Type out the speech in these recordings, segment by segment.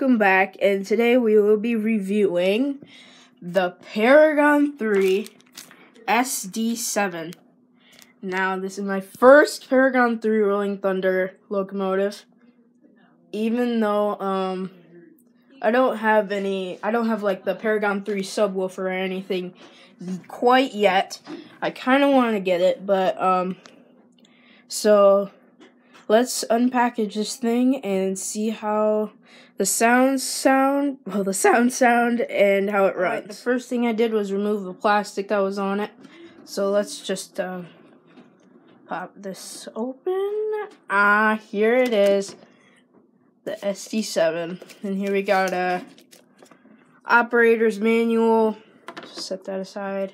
welcome back, and today we will be reviewing the Paragon 3 SD7. Now, this is my first Paragon 3 Rolling Thunder locomotive, even though I don't have like the Paragon 3 subwoofer or anything quite yet. I kind of want to get it, but so let's unpackage this thing and see how the sounds sound and how it runs. Right, the first thing I did was remove the plastic that was on it. So let's just pop this open. Here it is, the SD7. And here we got a operator's manual. Just set that aside.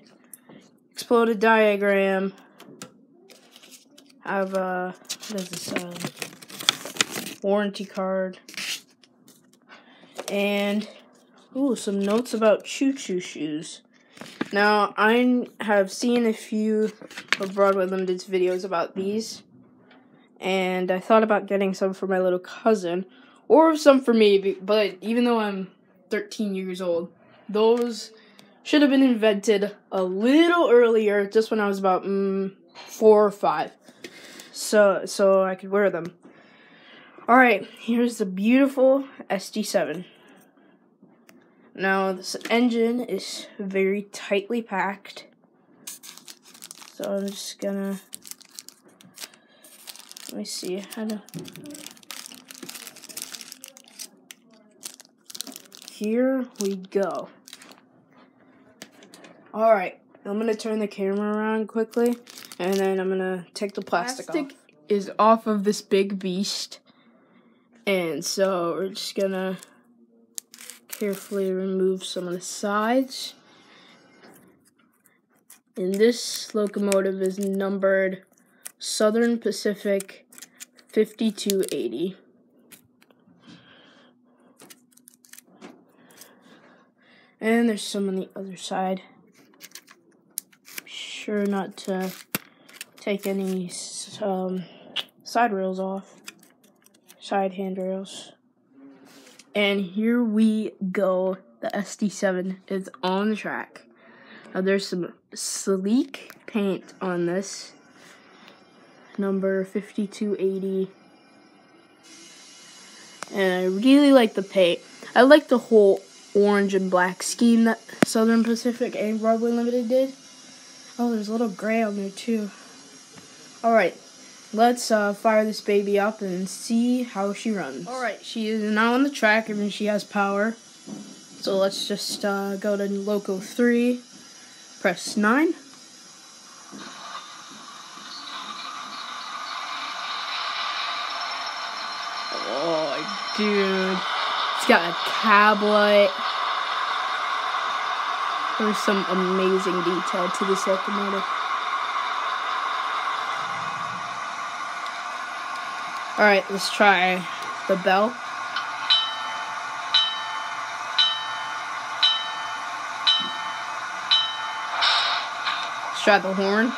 Exploded diagram. I have what is this, warranty card, and some notes about choo-choo shoes. Now, I have seen a few of Broadway Limited's videos about these, and I thought about getting some for my little cousin, or some for me, but even though I'm 13 years old, those should have been invented a little earlier, just when I was about 4 or 5. So I could wear them. Alright, here's the beautiful SD7. Now, this engine is very tightly packed. So I'm just gonna, let me see how to, here we go. Alright, I'm gonna turn the camera around quickly. And then I'm gonna take the plastic off. Is off of this big beast. And so we're just gonna carefully remove some of the sides. And this locomotive is numbered Southern Pacific 5280. And there's some on the other side. Be sure not to take any side rails off, side handrails. And here we go. The SD7 is on the track. Now there's some sleek paint on this, number 5280. And I really like the paint. I like the whole orange and black scheme that Southern Pacific and Broadway Limited did. Oh, there's a little gray on there too. Alright, let's fire this baby up and see how she runs. Alright, she is now on the track. I mean, she has power. So let's just go to Loco 3, press 9. Oh, dude. It's got a cab light. There's some amazing detail to this locomotive. Alright, let's try the bell. Let's try the horn.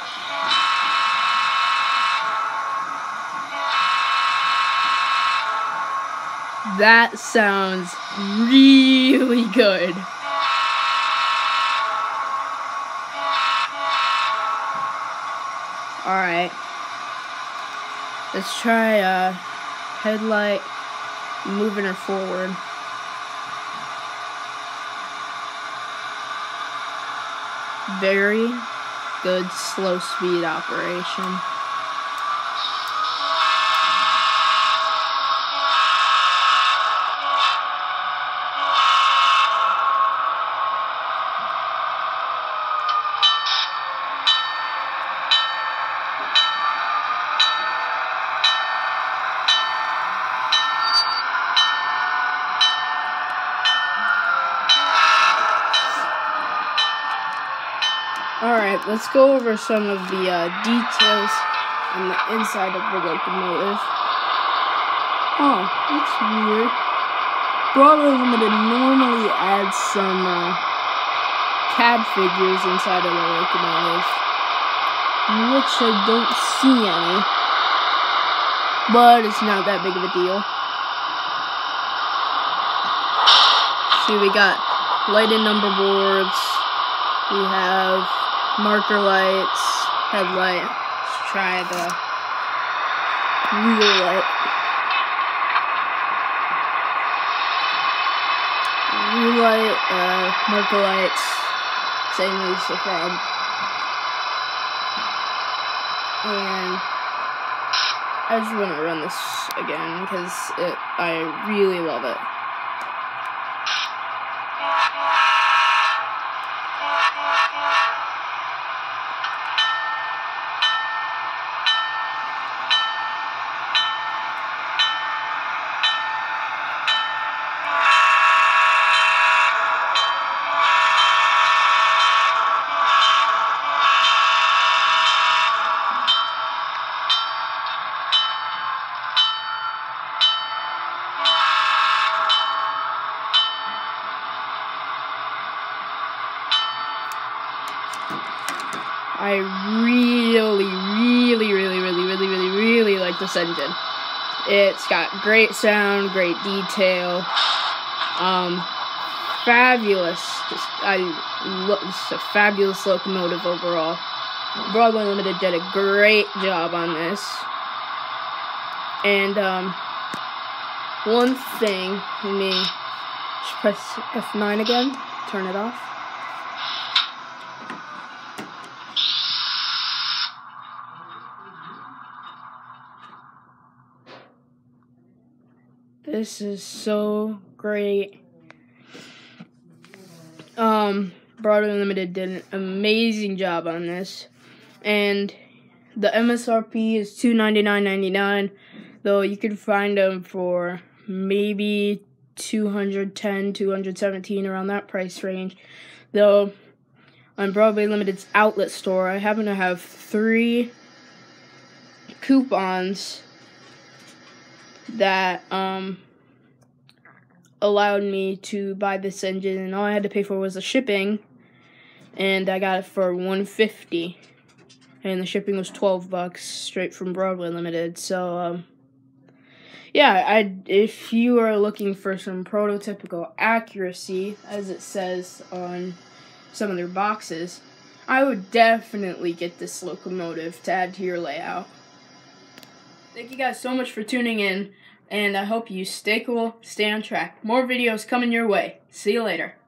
That sounds really good. Alright. Let's try headlight, moving her forward. Very good slow speed operation. Alright, let's go over some of the details on the inside of the locomotive. Oh, that's weird. Broadway Limited normally adds some cab figures inside of the locomotive, which I don't see any. but it's not that big of a deal. see, we got lighted number boards. We have marker lights, headlight. Let's try the rear light. Rear light, marker lights, same as the front. And I just want to run this again because I really love it. I really like this engine. It's got great sound, great detail, fabulous. It's a fabulous locomotive overall. Broadway Limited did a great job on this. And one thing, let me just press F9 again, turn it off. This is so great. Broadway Limited did an amazing job on this. And the MSRP is $299.99, though you can find them for maybe $210, $217, around that price range. Though on Broadway Limited's outlet store, I happen to have 3 coupons that allowed me to buy this engine, and all I had to pay for was the shipping, and I got it for $150, and the shipping was $12 straight from Broadway Limited. So yeah, if you are looking for some prototypical accuracy, as it says on some of their boxes, I would definitely get this locomotive to add to your layout. Thank you guys so much for tuning in, and I hope you stay cool, stay on track. More videos coming your way. See you later.